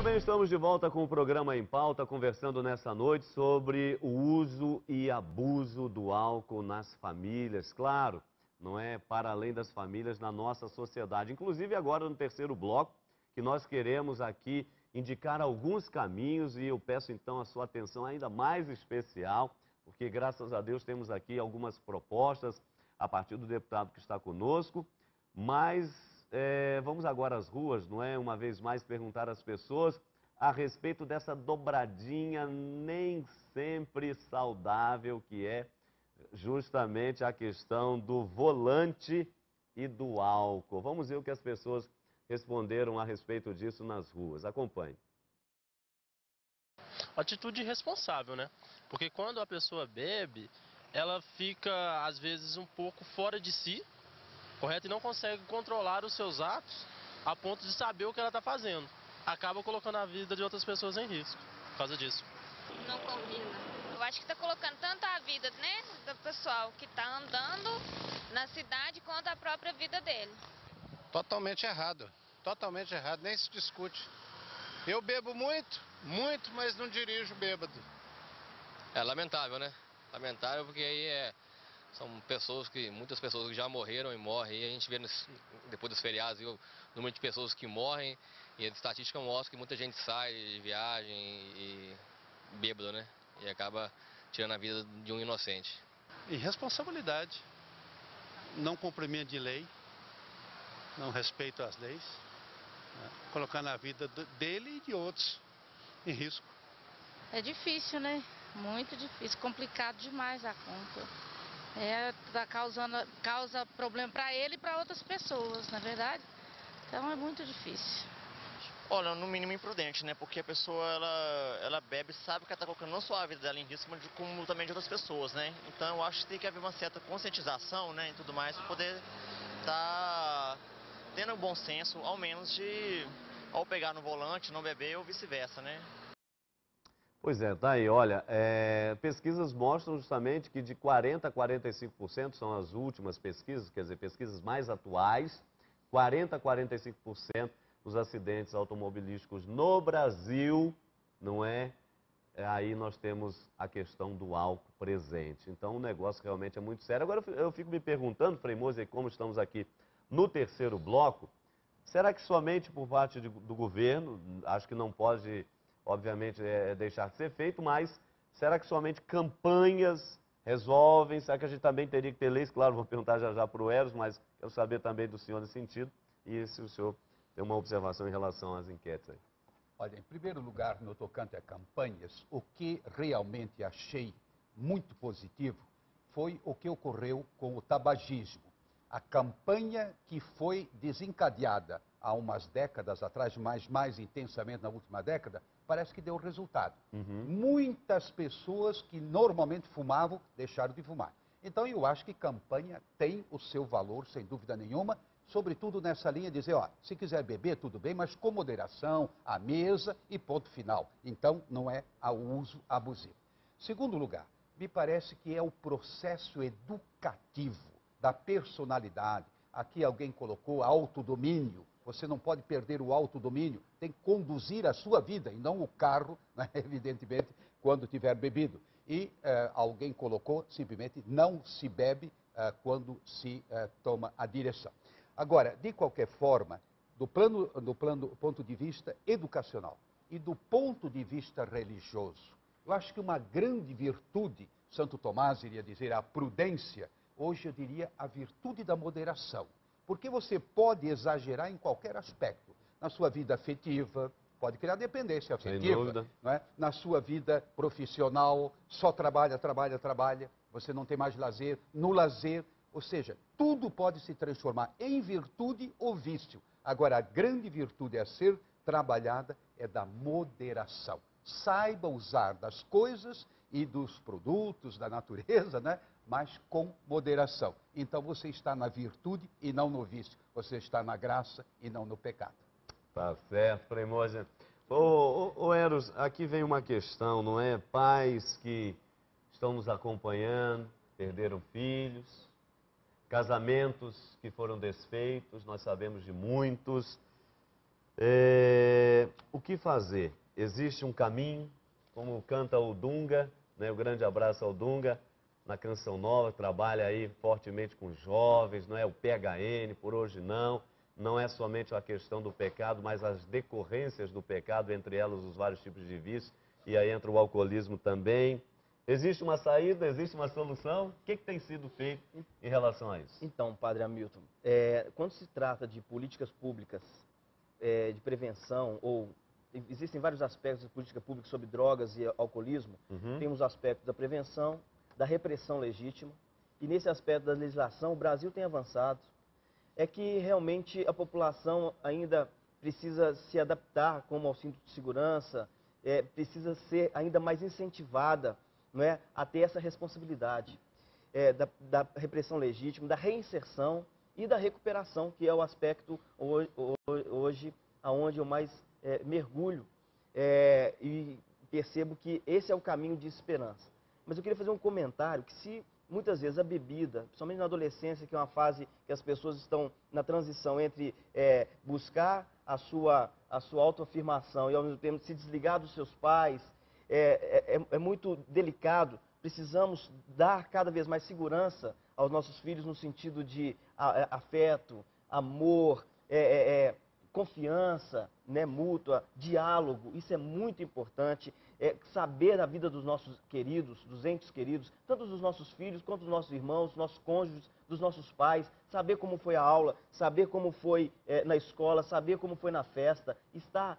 Bem, estamos de volta com o programa Em Pauta, conversando nessa noite sobre o uso e abuso do álcool nas famílias. Claro, não é para além das famílias, na nossa sociedade. Inclusive agora no terceiro bloco, que nós queremos aqui indicar alguns caminhos e eu peço então a sua atenção ainda mais especial, porque graças a Deus temos aqui algumas propostas a partir do deputado que está conosco, mas vamos agora às ruas, não é? Uma vez mais perguntar às pessoas a respeito dessa dobradinha nem sempre saudável que é justamente a questão do volante e do álcool. Vamos ver o que as pessoas responderam a respeito disso nas ruas. Acompanhe. Atitude irresponsável, né? Porque quando a pessoa bebe, ela fica às vezes um pouco fora de si, correto? E não consegue controlar os seus atos a ponto de saber o que ela está fazendo. Acaba colocando a vida de outras pessoas em risco por causa disso. Não combina. Eu acho que está colocando tanto a vida, né, do pessoal que está andando na cidade quanto a própria vida dele. Totalmente errado, nem se discute. Eu bebo muito, mas não dirijo bêbado. É lamentável, né? Lamentável porque aí são muitas pessoas que já morreram e morrem. E a gente vê depois dos feriados o número de pessoas que morrem e a estatística mostra que muita gente sai de viagem e bêbado, né? E acaba tirando a vida de um inocente. Irresponsabilidade, não cumprimento de lei, não respeito às leis, né? Colocando a vida dele e de outros em risco. É difícil, né? Muito difícil, complicado demais a conta. Causa problema para ele e para outras pessoas, na verdade. Então é muito difícil. Olha, no mínimo imprudente, né? Porque a pessoa, ela bebe, sabe que ela está colocando não só a vida dela em risco, mas como também de outras pessoas, né? Então eu acho que tem que haver uma certa conscientização, né? E tudo mais, para poder estar tendo um bom senso, ao menos ao pegar no volante, não beber ou vice-versa, né? Pois é, tá aí, olha, pesquisas mostram justamente que de 40% a 45% são as últimas pesquisas, quer dizer, pesquisas mais atuais, 40% a 45% dos acidentes automobilísticos no Brasil, não é? Aí nós temos a questão do álcool presente. Então o negócio realmente é muito sério. Agora eu fico me perguntando, Frei Moser, como estamos aqui no terceiro bloco, será que somente por parte do governo, acho que não pode, obviamente, deixar de ser feito, mas será que somente campanhas resolvem? Será que a gente também teria que ter leis? Claro, vou perguntar já já para o Eros, mas quero saber também do senhor nesse sentido. E se o senhor tem uma observação em relação às enquetes aí. Olha, em primeiro lugar, no tocante a campanhas, o que realmente achei muito positivo foi o que ocorreu com o tabagismo. A campanha que foi desencadeada há umas décadas atrás, mas mais intensamente na última década, parece que deu resultado. Muitas pessoas que normalmente fumavam, deixaram de fumar. Então eu acho que campanha tem o seu valor, sem dúvida nenhuma, sobretudo nessa linha de dizer, ó, se quiser beber, tudo bem, mas com moderação, à mesa e ponto final. Então não é ao uso abusivo. Segundo lugar, me parece que é o processo educativo da personalidade. Aqui alguém colocou autodomínio. Você não pode perder o autodomínio, tem que conduzir a sua vida e não o carro, né, evidentemente, quando tiver bebido. E alguém colocou simplesmente não se bebe quando se toma a direção. Agora, de qualquer forma, do ponto de vista educacional e do ponto de vista religioso, eu acho que uma grande virtude, Santo Tomás iria dizer a prudência, hoje eu diria a virtude da moderação. Porque você pode exagerar em qualquer aspecto. Na sua vida afetiva, pode criar dependência afetiva. Não é? Na sua vida profissional, só trabalha, você não tem mais lazer. No lazer, ou seja, tudo pode se transformar em virtude ou vício. Agora, a grande virtude a ser trabalhada é da moderação. Saiba usar das coisas e dos produtos da natureza, né? Mas com moderação. Então você está na virtude e não no vício. Você está na graça e não no pecado. Tá certo, Frei Moser. Ô Eros, aqui vem uma questão, não é? Pais que estão nos acompanhando, perderam filhos, casamentos que foram desfeitos, nós sabemos de muitos. O que fazer? Existe um caminho, como canta o Dunga, né? O grande abraço ao Dunga, na Canção Nova, trabalha aí fortemente com jovens, não é o PHN, por hoje não é somente a questão do pecado, mas as decorrências do pecado, entre elas os vários tipos de vícios, e aí entra o alcoolismo também. Existe uma saída, existe uma solução? O que tem sido feito em relação a isso? Então, Padre Hamilton, quando se trata de políticas públicas de prevenção, ou existem vários aspectos de política pública sobre drogas e alcoolismo, temos o aspecto da prevenção, da repressão legítima, e nesse aspecto da legislação o Brasil tem avançado. É que realmente a população ainda precisa se adaptar como ao cinto de segurança, precisa ser ainda mais incentivada, não é, a ter essa responsabilidade da repressão legítima, da reinserção e da recuperação, que é o aspecto hoje aonde eu mais mergulho e percebo que esse é o caminho de esperança. Mas eu queria fazer um comentário que se muitas vezes a bebida, principalmente na adolescência, que é uma fase que as pessoas estão na transição entre buscar a sua autoafirmação e ao mesmo tempo se desligar dos seus pais, é muito delicado. Precisamos dar cada vez mais segurança aos nossos filhos no sentido de afeto, amor, confiança, né, mútua, diálogo. Isso é muito importante. Saber da vida dos nossos queridos, dos entes queridos, tanto dos nossos filhos quanto dos nossos irmãos, dos nossos cônjuges, dos nossos pais, saber como foi a aula, saber como foi na escola, saber como foi na festa, estar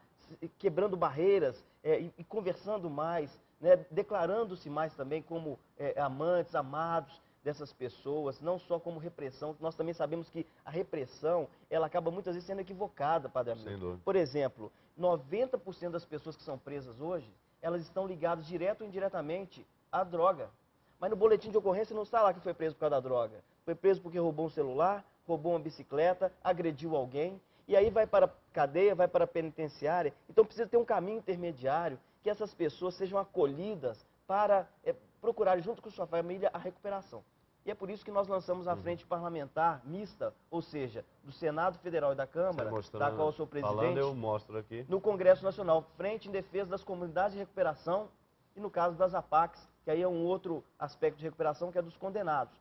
quebrando barreiras e conversando mais, né, declarando-se mais também como amantes, amados dessas pessoas, não só como repressão. Nós também sabemos que a repressão, ela acaba muitas vezes sendo equivocada, Padre Hamilton. Por exemplo, 90% das pessoas que são presas hoje, elas estão ligadas direto ou indiretamente à droga. Mas no boletim de ocorrência não está lá que foi preso por causa da droga. Foi preso porque roubou um celular, roubou uma bicicleta, agrediu alguém, e aí vai para a cadeia, vai para a penitenciária. Então precisa ter um caminho intermediário, que essas pessoas sejam acolhidas para procurar, junto com sua família, a recuperação. E é por isso que nós lançamos a frente parlamentar mista, ou seja, do Senado Federal e da Câmara, da qual eu sou presidente, falando, eu mostro aqui, no Congresso Nacional, Frente em Defesa das Comunidades de Recuperação e, no caso das APACs, que aí é um outro aspecto de recuperação, que é dos condenados.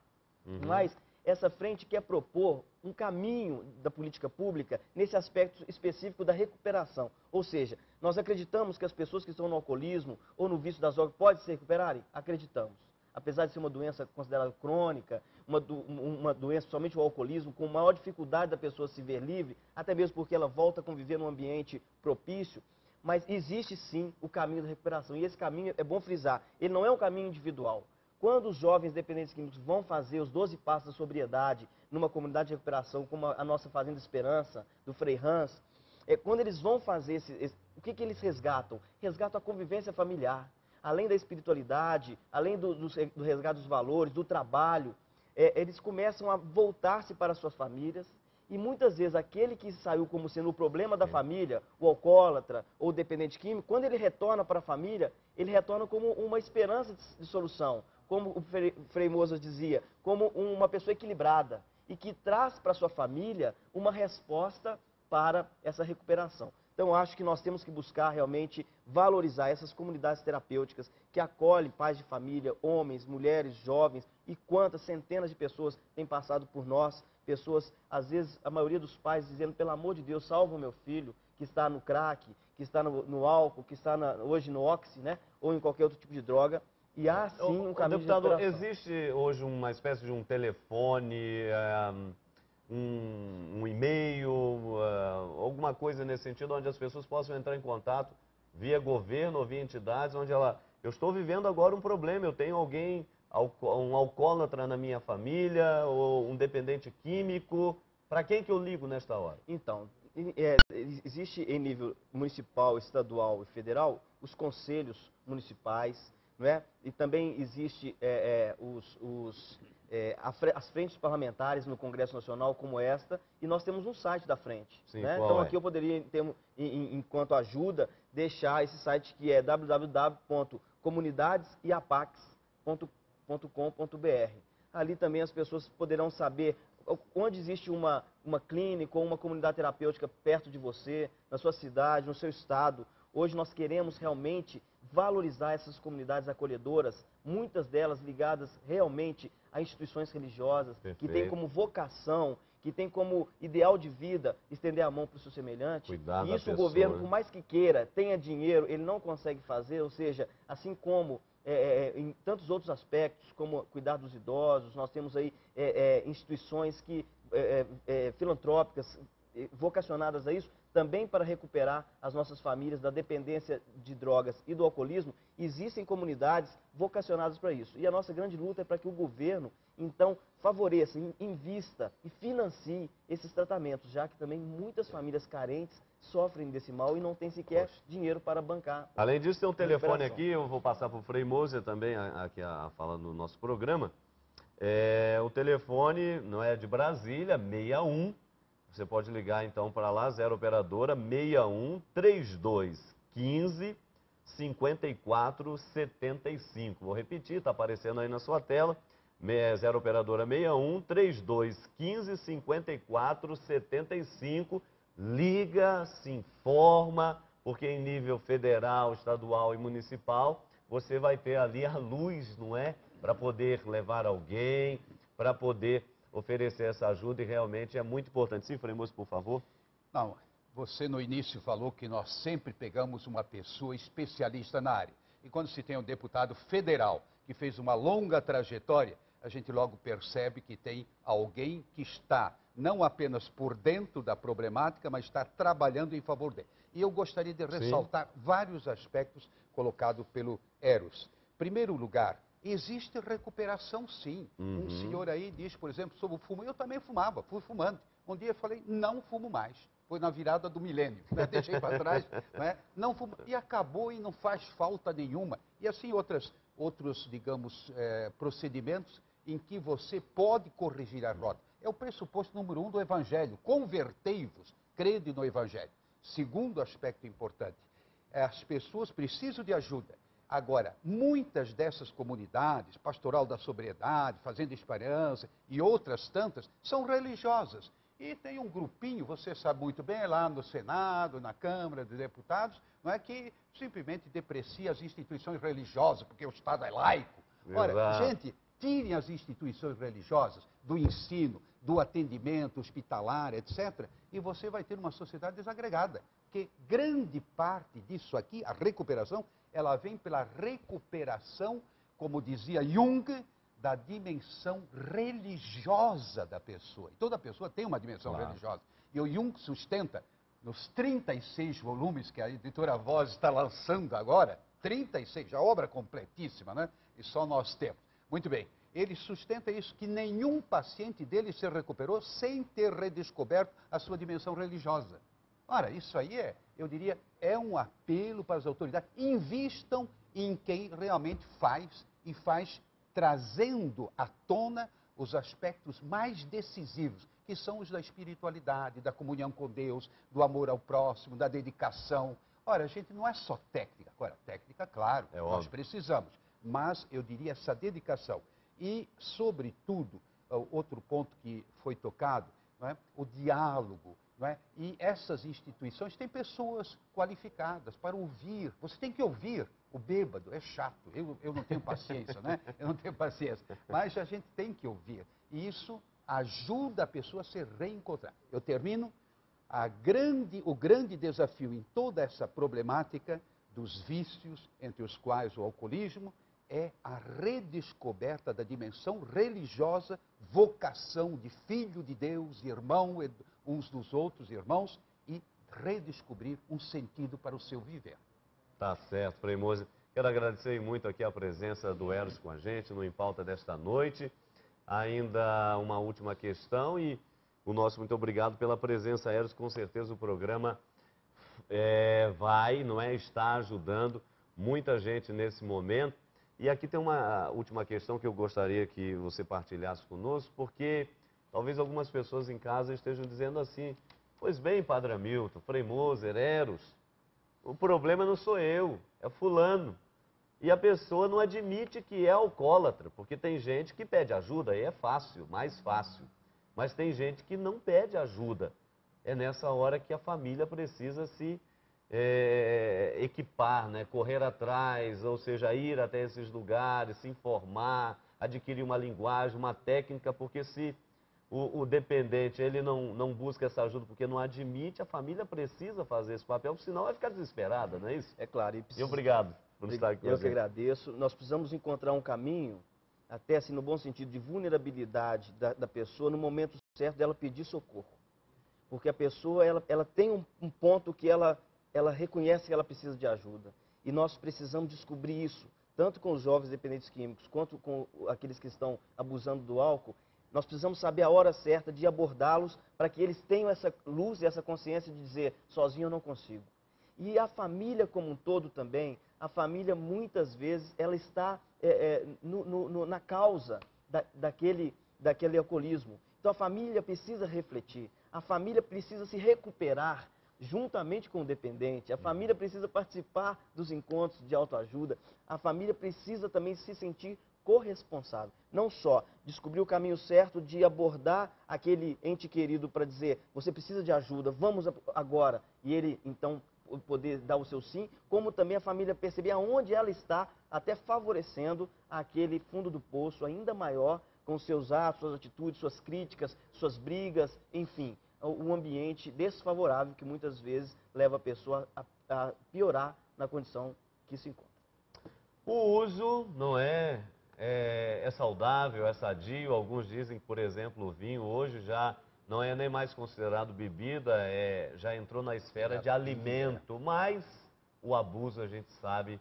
Mas essa frente quer propor um caminho da política pública nesse aspecto específico da recuperação. Ou seja, nós acreditamos que as pessoas que estão no alcoolismo ou no vício das drogas podem se recuperarem? Acreditamos. Apesar de ser uma doença considerada crônica, uma doença, somente o alcoolismo, com maior dificuldade da pessoa se ver livre, até mesmo porque ela volta a conviver num ambiente propício, mas existe sim o caminho da recuperação. E esse caminho, é bom frisar, ele não é um caminho individual. Quando os jovens dependentes químicos vão fazer os 12 passos da sobriedade numa comunidade de recuperação, como a nossa Fazenda Esperança, do Frei Hans, quando eles vão fazer o que eles resgatam? Resgatam a convivência familiar. Além da espiritualidade, além do resgate dos valores, do trabalho, eles começam a voltar-se para suas famílias, e muitas vezes aquele que saiu como sendo o problema da família, o alcoólatra ou o dependente químico, quando ele retorna para a família, ele retorna como uma esperança de solução, como o Frei Mozart dizia, como uma pessoa equilibrada, e que traz para sua família uma resposta para essa recuperação. Então, acho que nós temos que buscar realmente valorizar essas comunidades terapêuticas que acolhem pais de família, homens, mulheres, jovens, e quantas centenas de pessoas têm passado por nós, pessoas, às vezes, a maioria dos pais dizendo, pelo amor de Deus, salva o meu filho, que está no crack, que está no álcool, que está hoje no oxi, né, ou em qualquer outro tipo de droga. E há sim um caminho deputado, de recuperação. existe hoje uma espécie de um telefone, um e-mail, alguma coisa nesse sentido, onde as pessoas possam entrar em contato via governo ou via entidades, onde eu estou vivendo agora um problema, eu tenho alguém, um alcoólatra na minha família, ou um dependente químico, para quem que eu ligo nesta hora? Então, existe em nível municipal, estadual e federal, os conselhos municipais, não é? E também existe as frentes parlamentares no Congresso Nacional como esta, e nós temos um site da frente. Sim, né? Então aqui eu poderia, enquanto ajuda, deixar esse site que é www.comunidadesiapacs.com.br. Ali também as pessoas poderão saber onde existe uma clínica ou uma comunidade terapêutica perto de você, na sua cidade, no seu estado. Hoje nós queremos realmente valorizar essas comunidades acolhedoras, muitas delas ligadas realmente a instituições religiosas, que têm como vocação, que tem como ideal de vida estender a mão para o seu semelhante. Cuidar e da isso o pessoa, governo, né? por mais que queira, tenha dinheiro, ele não consegue fazer, ou seja, assim como em tantos outros aspectos, como cuidar dos idosos, nós temos aí instituições filantrópicas vocacionadas a isso, também para recuperar as nossas famílias da dependência de drogas e do alcoolismo. Existem comunidades vocacionadas para isso. E a nossa grande luta é para que o governo, então, favoreça, invista e financie esses tratamentos, já que também muitas famílias carentes sofrem desse mal e não têm sequer dinheiro para bancar. Além disso, tem um telefone recuperação. aqui, eu vou passar para o Frei Moser também, aqui falando no nosso programa. O telefone não é de Brasília, 61. Você pode ligar então para lá, 0 operadora 61 3215 5475. Vou repetir, está aparecendo aí na sua tela. 0 operadora 61 3215 5475. Liga, se informa, porque em nível federal, estadual e municipal, você vai ter ali a luz, não é? Para poder levar alguém, para poder oferecer essa ajuda, e realmente é muito importante. Sim, Frei Moser, por favor. Não, você no início falou que nós sempre pegamos uma pessoa especialista na área. E quando se tem um deputado federal que fez uma longa trajetória, a gente logo percebe que tem alguém que está não apenas por dentro da problemática, mas está trabalhando em favor dele. E eu gostaria de ressaltar vários aspectos colocados pelo Eros. Em primeiro lugar, existe recuperação, sim. Um senhor aí diz, por exemplo, sobre o fumo. Eu também fumava, fui fumante. Um dia eu falei, não fumo mais. Foi na virada do milênio, né? Deixei para trás, né? Não fumo. E acabou e não faz falta nenhuma. E assim outros, digamos, procedimentos em que você pode corrigir a rota. É o pressuposto número 1 do Evangelho. Convertei-vos, crede no Evangelho. Segundo aspecto importante, as pessoas precisam de ajuda. Agora, muitas dessas comunidades, Pastoral da Sobriedade, Fazenda Esperança e outras tantas, são religiosas. E tem um grupinho, você sabe muito bem, lá no Senado, na Câmara de Deputados, não é, que simplesmente deprecia as instituições religiosas, porque o Estado é laico. Ora, gente, tirem as instituições religiosas do ensino, do atendimento hospitalar, etc., e você vai ter uma sociedade desagregada. Porque grande parte disso aqui, a recuperação, ela vem pela recuperação, como dizia Jung, da dimensão religiosa da pessoa. E toda pessoa tem uma dimensão religiosa. E o Jung sustenta, nos 36 volumes que a editora Voz está lançando agora, 36, a obra completíssima, né? E só nós temos. Muito bem, ele sustenta isso, que nenhum paciente dele se recuperou sem ter redescoberto a sua dimensão religiosa. Ora, isso aí eu diria, é um apelo para as autoridades. Invistam em quem realmente faz, e faz trazendo à tona os aspectos mais decisivos, que são os da espiritualidade, da comunhão com Deus, do amor ao próximo, da dedicação. Ora, gente, não é só técnica. Agora, técnica, claro, nós precisamos, mas eu diria essa dedicação. E, sobretudo, outro ponto que foi tocado, não é? O diálogo. Não é? E essas instituições têm pessoas qualificadas para ouvir. Você tem que ouvir. O bêbado é chato. Eu não tenho paciência, né? Eu não tenho paciência. Mas a gente tem que ouvir. E isso ajuda a pessoa a se reencontrar. Eu termino. O grande desafio em toda essa problemática dos vícios, entre os quais o alcoolismo, é a redescoberta da dimensão religiosa, vocação de filho de Deus, irmão uns dos outros irmãos, e redescobrir um sentido para o seu viver. Tá certo, Frei Moser. Quero agradecer muito aqui a presença do Eros com a gente no Em Pauta desta noite. Ainda uma última questão e o nosso muito obrigado pela presença, Eros. Com certeza o programa está ajudando muita gente nesse momento. E aqui tem uma última questão que eu gostaria que você partilhasse conosco, porque talvez algumas pessoas em casa estejam dizendo assim: pois bem, Padre Hamilton, Frei Moser, Eros, o problema não sou eu, é fulano. E a pessoa não admite que é alcoólatra, porque tem gente que pede ajuda, aí é fácil, mais fácil. mas tem gente que não pede ajuda. É nessa hora que a família precisa se equipar, né? Correr atrás, ou seja, ir até esses lugares, se informar, adquirir uma linguagem, uma técnica, porque se o dependente ele não busca essa ajuda porque não admite, a família precisa fazer esse papel, senão vai ficar desesperada, não é isso? É claro. E obrigado por estar aqui com a Eu gente. que agradeço. Nós precisamos encontrar um caminho, até assim, no bom sentido, de vulnerabilidade da pessoa no momento certo dela pedir socorro. Porque a pessoa, ela tem um ponto que ela reconhece que ela precisa de ajuda. E nós precisamos descobrir isso, tanto com os jovens dependentes químicos, quanto com aqueles que estão abusando do álcool. Nós precisamos saber a hora certa de abordá-los para que eles tenham essa luz e essa consciência de dizer, sozinho eu não consigo. E a família como um todo também, a família muitas vezes, ela está na causa daquele alcoolismo. Então a família precisa refletir, a família precisa se recuperar juntamente com o dependente, a família precisa participar dos encontros de autoajuda, a família precisa também se sentir corresponsável. Não só descobrir o caminho certo de abordar aquele ente querido para dizer, você precisa de ajuda, vamos agora, e ele então poder dar o seu sim, como também a família perceber aonde ela está, até favorecendo aquele fundo do poço ainda maior, com seus atos, suas atitudes, suas críticas, suas brigas, enfim, um ambiente desfavorável que muitas vezes leva a pessoa a piorar na condição que se encontra. O uso não é saudável, é sadio. Alguns dizem que, por exemplo, o vinho hoje já não é nem mais considerado bebida, já entrou na esfera de alimento. Mas o abuso, a gente sabe,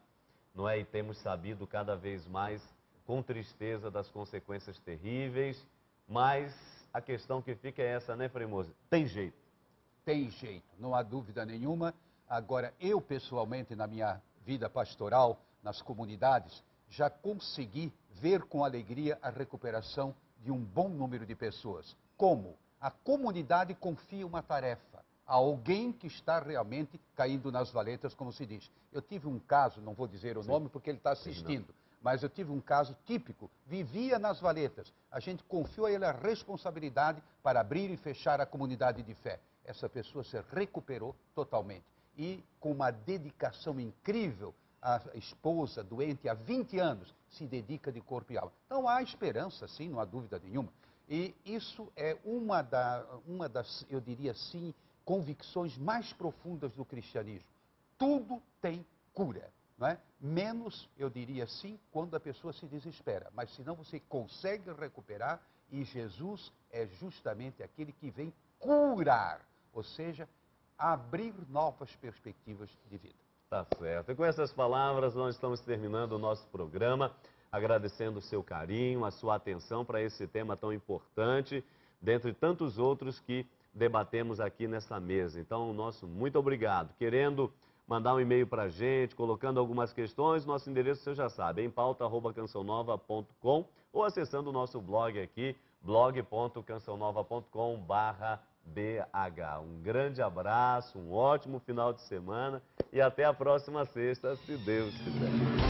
não é? E temos sabido cada vez mais, com tristeza, das consequências terríveis. Mas a questão que fica é essa, né, Frei Moser? Tem jeito. Tem jeito, não há dúvida nenhuma. Agora, eu pessoalmente, na minha vida pastoral, nas comunidades, já consegui ver com alegria a recuperação de um bom número de pessoas. Como? A comunidade confia uma tarefa a alguém que está realmente caindo nas valetas, como se diz. Eu tive um caso, não vou dizer o nome porque ele está assistindo, mas eu tive um caso típico, vivia nas valetas. A gente confiou a ele a responsabilidade para abrir e fechar a comunidade de fé. Essa pessoa se recuperou totalmente e com uma dedicação incrível. A esposa, doente há 20 anos, se dedica de corpo e alma. Então há esperança, sim, não há dúvida nenhuma. E isso é uma das, eu diria assim, convicções mais profundas do cristianismo. Tudo tem cura, não é? Menos, eu diria assim, quando a pessoa se desespera. Mas senão você consegue recuperar e Jesus é justamente aquele que vem curar, ou seja, abrir novas perspectivas de vida. Tá certo. E com essas palavras, nós estamos terminando o nosso programa, agradecendo o seu carinho, a sua atenção para esse tema tão importante, dentre tantos outros que debatemos aqui nessa mesa. Então, nosso muito obrigado. Querendo mandar um e-mail para a gente, colocando algumas questões, nosso endereço você já sabe, empauta@cançãonova.com ou acessando o nosso blog aqui, blog.cançãonova.com/BH. Um grande abraço, um ótimo final de semana e até a próxima sexta, se Deus quiser.